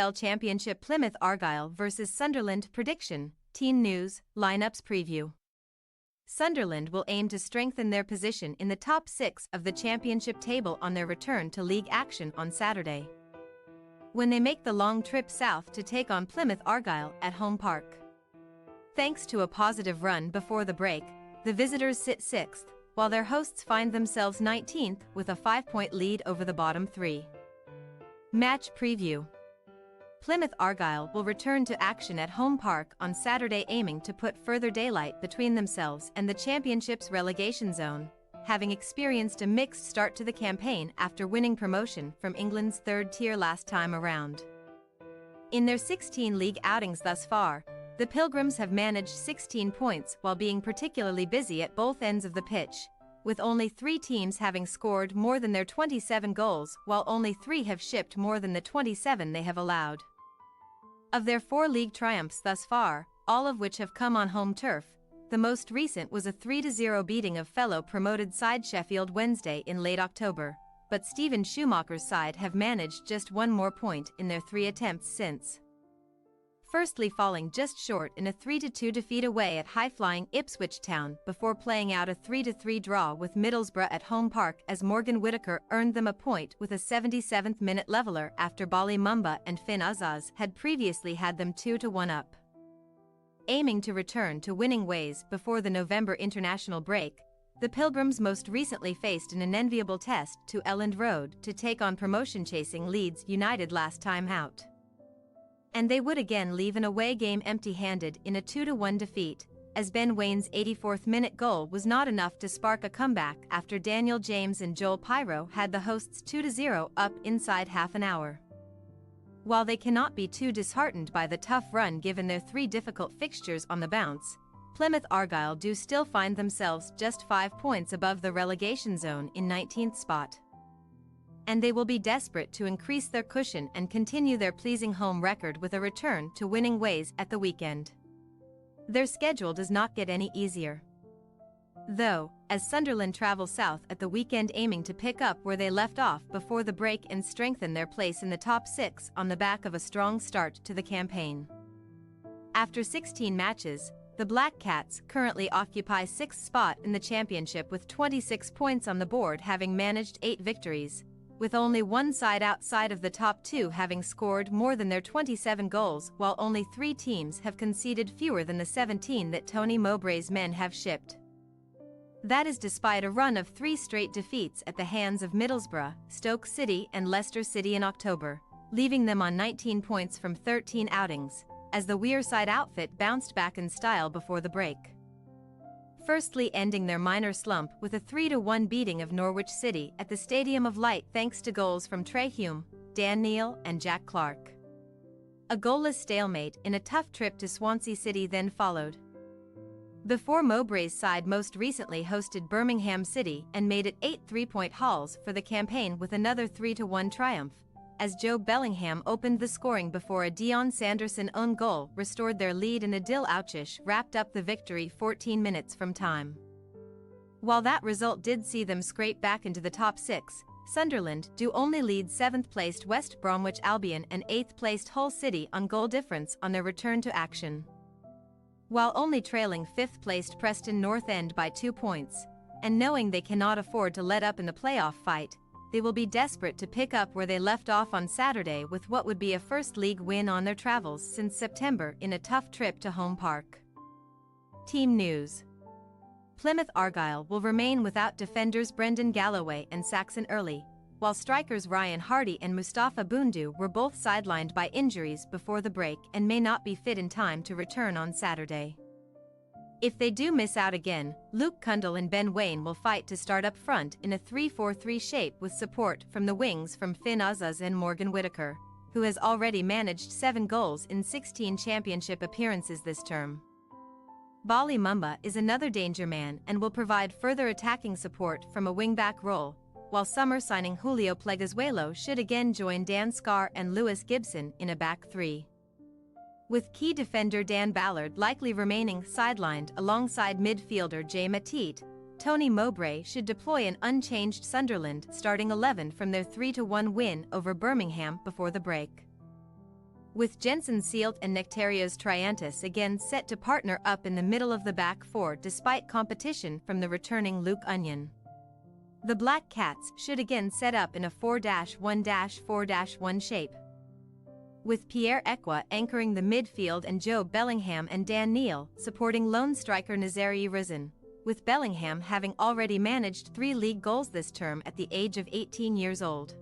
EFL Championship Plymouth Argyle vs Sunderland prediction, team news, lineups preview. Sunderland will aim to strengthen their position in the top 6 of the championship table on their return to league action on Saturday, when they make the long trip south to take on Plymouth Argyle at home park. Thanks to a positive run before the break, the visitors sit 6th, while their hosts find themselves 19th with a 5-point lead over the bottom 3. Match preview. Plymouth Argyle will return to action at home park on Saturday, aiming to put further daylight between themselves and the championship's relegation zone, having experienced a mixed start to the campaign after winning promotion from England's third tier last time around. In their 16 league outings thus far, the Pilgrims have managed 16 points while being particularly busy at both ends of the pitch, with only 3 teams having scored more than their 27 goals, while only 3 have shipped more than the 27 they have allowed. Of their 4 league triumphs thus far, all of which have come on home turf, the most recent was a 3-0 beating of fellow promoted side Sheffield Wednesday in late October, but Steven Schumacher's side have managed just 1 more point in their 3 attempts since. Firstly, falling just short in a 3-2 defeat away at high-flying Ipswich Town before playing out a 3-3 draw with Middlesbrough at home park, as Morgan Whittaker earned them a point with a 77th minute leveller after Bali Mumba and Finn Uzaz had previously had them 2-1 up. Aiming to return to winning ways before the November international break, the Pilgrims most recently faced an unenviable test to Elland Road to take on promotion-chasing Leeds United last time out. And they would again leave an away game empty-handed in a 2-1 defeat, as Ben Wane's 84th minute goal was not enough to spark a comeback after Daniel James and Joel Pyro had the hosts 2-0 up inside half an hour. While they cannot be too disheartened by the tough run given their 3 difficult fixtures on the bounce, Plymouth Argyle do still find themselves just 5 points above the relegation zone in 19th spot. And they will be desperate to increase their cushion and continue their pleasing home record with a return to winning ways at the weekend. Their schedule does not get any easier, though, as Sunderland travel south at the weekend, aiming to pick up where they left off before the break and strengthen their place in the top 6 on the back of a strong start to the campaign. After 16 matches, the Black Cats currently occupy 6th spot in the championship with 26 points on the board, having managed 8 victories, with only 1 side outside of the top 2 having scored more than their 27 goals, while only 3 teams have conceded fewer than the 17 that Tony Mowbray's men have shipped. That is despite a run of 3 straight defeats at the hands of Middlesbrough, Stoke City and Leicester City in October, leaving them on 19 points from 13 outings, as the Wearside outfit bounced back in style before the break. Firstly, ending their minor slump with a 3-1 beating of Norwich City at the Stadium of Light thanks to goals from Trey Hume, Dan Neil and Jack Clark. A goalless stalemate in a tough trip to Swansea City then followed, before Mowbray's side most recently hosted Birmingham City and made it 8 3-point hauls for the campaign with another 3-1 triumph, as Joe Bellingham opened the scoring before a Dion Sanderson own goal restored their lead and Adil Auchish wrapped up the victory 14 minutes from time. While that result did see them scrape back into the top 6, Sunderland do only lead 7th-placed West Bromwich Albion and 8th-placed Hull City on goal difference on their return to action, while only trailing 5th-placed Preston North End by 2 points, and knowing they cannot afford to let up in the playoff fight, they will be desperate to pick up where they left off on Saturday with what would be a first league win on their travels since September in a tough trip to home park. Team news. Plymouth Argyle will remain without defenders Brendan Galloway and Saxon Early, while strikers Ryan Hardy and Mustafa Bundu were both sidelined by injuries before the break and may not be fit in time to return on Saturday. If they do miss out again, Luke Cundle and Ben Wayne will fight to start up front in a 3-4-3 shape with support from the wings from Finn Uzaz and Morgan Whittaker, who has already managed 7 goals in 16 championship appearances this term. Bali Mumba is another danger man and will provide further attacking support from a wing-back role, while summer signing Julio Pleguezuelo should again join Dan Scarr and Lewis Gibson in a back 3. With key defender Dan Ballard likely remaining sidelined alongside midfielder Jay Matete, Tony Mowbray should deploy an unchanged Sunderland starting 11 from their 3-1 win over Birmingham before the break. with Jensen Sealt and Nectarios Triantis again set to partner up in the middle of the back four despite competition from the returning Luke Onion. The Black Cats should again set up in a 4-1-4-1 shape, with Pierre Ekwa anchoring the midfield and Joe Bellingham and Dan Neil supporting lone striker Nazari Rizin, with Bellingham having already managed 3 league goals this term at the age of 18 years old.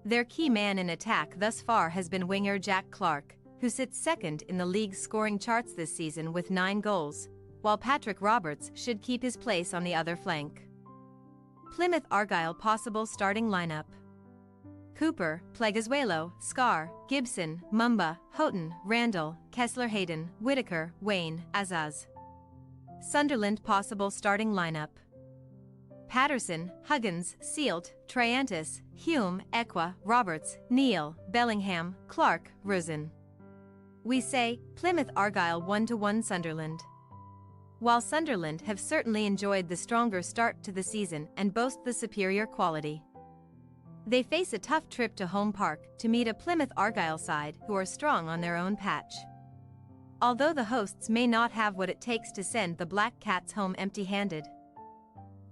Their key man in attack thus far has been winger Jack Clark, who sits second in the league's scoring charts this season with 9 goals, while Patrick Roberts should keep his place on the other flank. Plymouth Argyle possible starting lineup: Cooper, Pleguezuelo, Scar, Gibson, Mumba, Houghton, Randall, Kessler Hayden, Whitaker, Wayne, Azaz. Sunderland possible starting lineup: Patterson, Huggins, Sealt, Triantis, Hume, Ekwa, Roberts, Neil, Bellingham, Clark, Rizin. We say, Plymouth Argyle 1-1 Sunderland. While Sunderland have certainly enjoyed the stronger start to the season and boast the superior quality, they face a tough trip to Home Park to meet a Plymouth Argyle side who are strong on their own patch. Although the hosts may not have what it takes to send the Black Cats home empty-handed,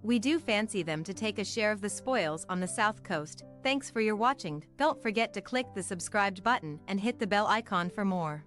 we do fancy them to take a share of the spoils on the South Coast. Thanks for your watching. Don't forget to click the subscribed button and hit the bell icon for more.